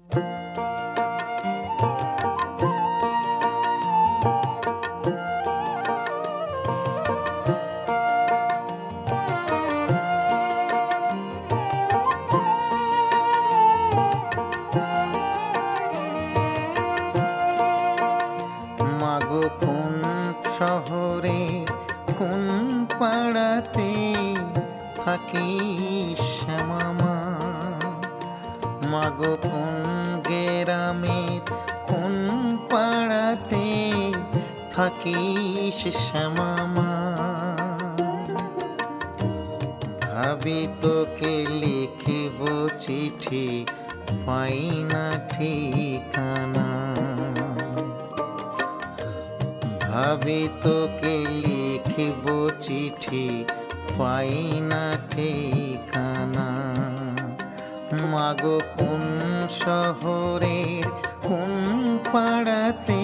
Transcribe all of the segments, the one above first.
মাগো কোন শহরে কোন পাড়াতে থাকিস শ্যামা মা? মাগো কোন গ্রামের কোন পাড়াতে থাকিস শ্যামা মা? ভাবি তোকে লিখিব চিঠি, পাই না ঠিকানা। ভাবি তোকে লিখিব চিঠি, পাই না ঠিকানা। মাগো কোন শহরের কোন পাড়াতে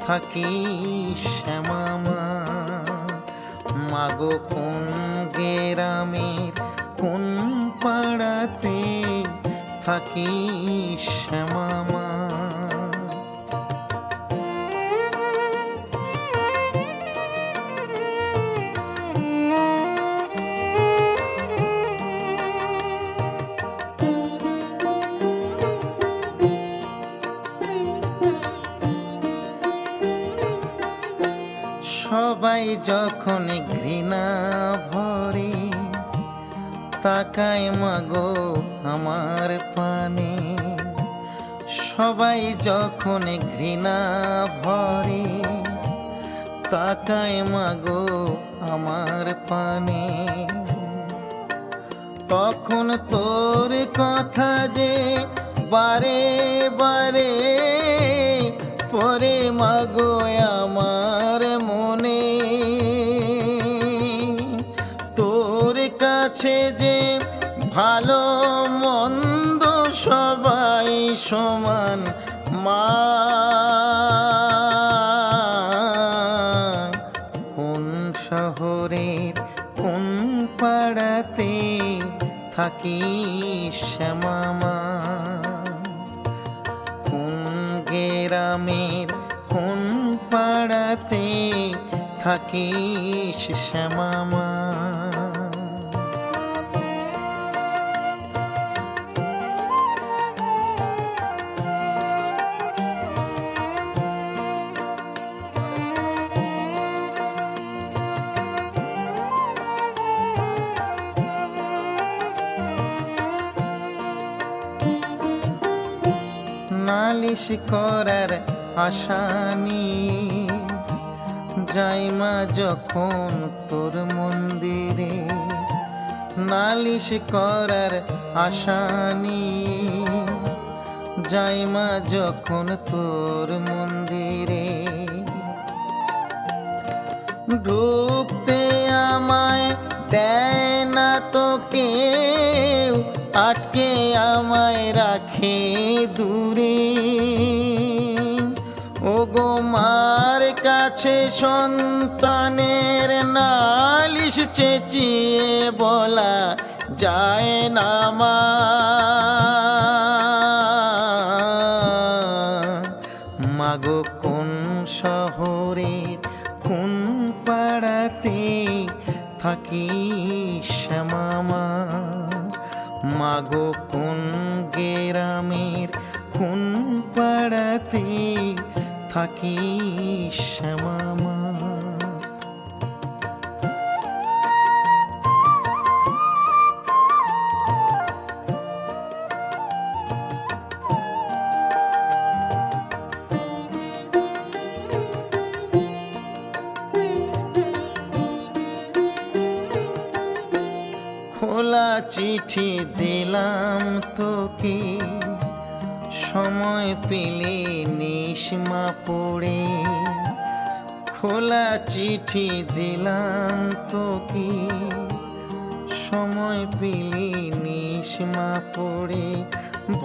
থাকিস শ্যামা মা? মাগো কোন গ্রামের কোন পাড়াতে থাকিস শ্যামা মা? সবাই যখন ঘৃণা ভরে তাকায় মাগো আমার পানে। সবাই যখন ঘৃণা ভরে তাকায় মাগো আমার পানে। তখন তোর কথা যে বারে বারে পরে মাগো আমার মনে। তোর কাছে যে ভালো মন্দ সবাই সমান মা। কোন শহরের কোন পাড়াতে থাকিস শ্যামা মা? কোন গ্রামের কোন পাড়াতে থাকিস শ্যামা মা? নালিশ করার আশা নিয়ে যাই মা যখন তোর মন্দিরে। নালিশ করার আশা নিয়ে যাই মা যখন তোর মন্দিরে। ঢুকতে আমায় দেয় না তো কেউ, আটকে আমায় রাখে দূরে। ওগো মার কাছে সন্তানের নালিশ চেঁচিয়ে বলা যায় না মা। মাগো কোন শহরের কোন পাড়াতে থাকিস শ্যামা মা? মাগো কোন গ্রামের কোন পাড়াতে থাকিস শ্যামা মা? খোলা চিঠি দিলাম তোকে, সময় পেলে নিস মা পড়ে। খোলা চিঠি দিলাম তোকে, সময় পেলে নিস মা পড়ে।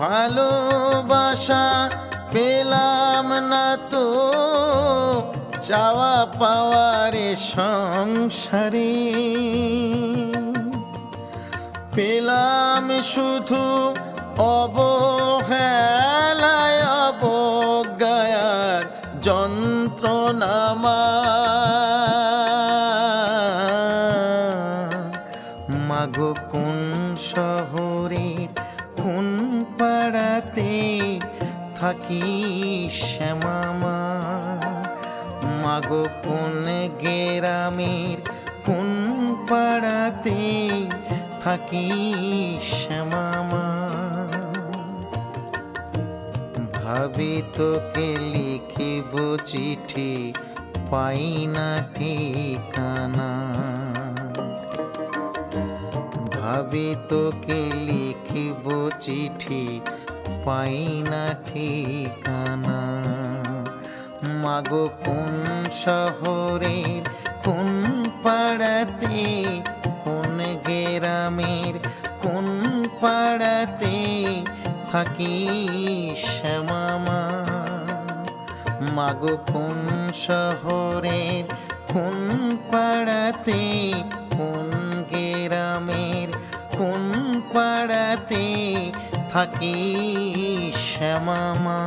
ভালোবাসা পেলাম না তো চাওয়া পাওয়ারে সংসারে। পেলাম শুধু অবহেলা না মা, মাগো কোন শহরে কোন পাড়াতে থাকি শ্যামা মা, মাগো কোন গ্রামের কোন পাড়াতে থাকি শ্যামা মা। ভাবি তোকে লিখিব চিঠি পাই না ঠিকানা, ভাবি তোকে লিখিব চিঠি পাই না ঠিকানা, মাগো কোন শহরের কোন পাড়াতে কোন গ্রামের কোন পাড়াতে থাকি শ্যামা মা, মাগো কোন শহরের কোন পাড়াতে কোন গ্রামের কোন পাড়াতে থাকি শ্যামা মা।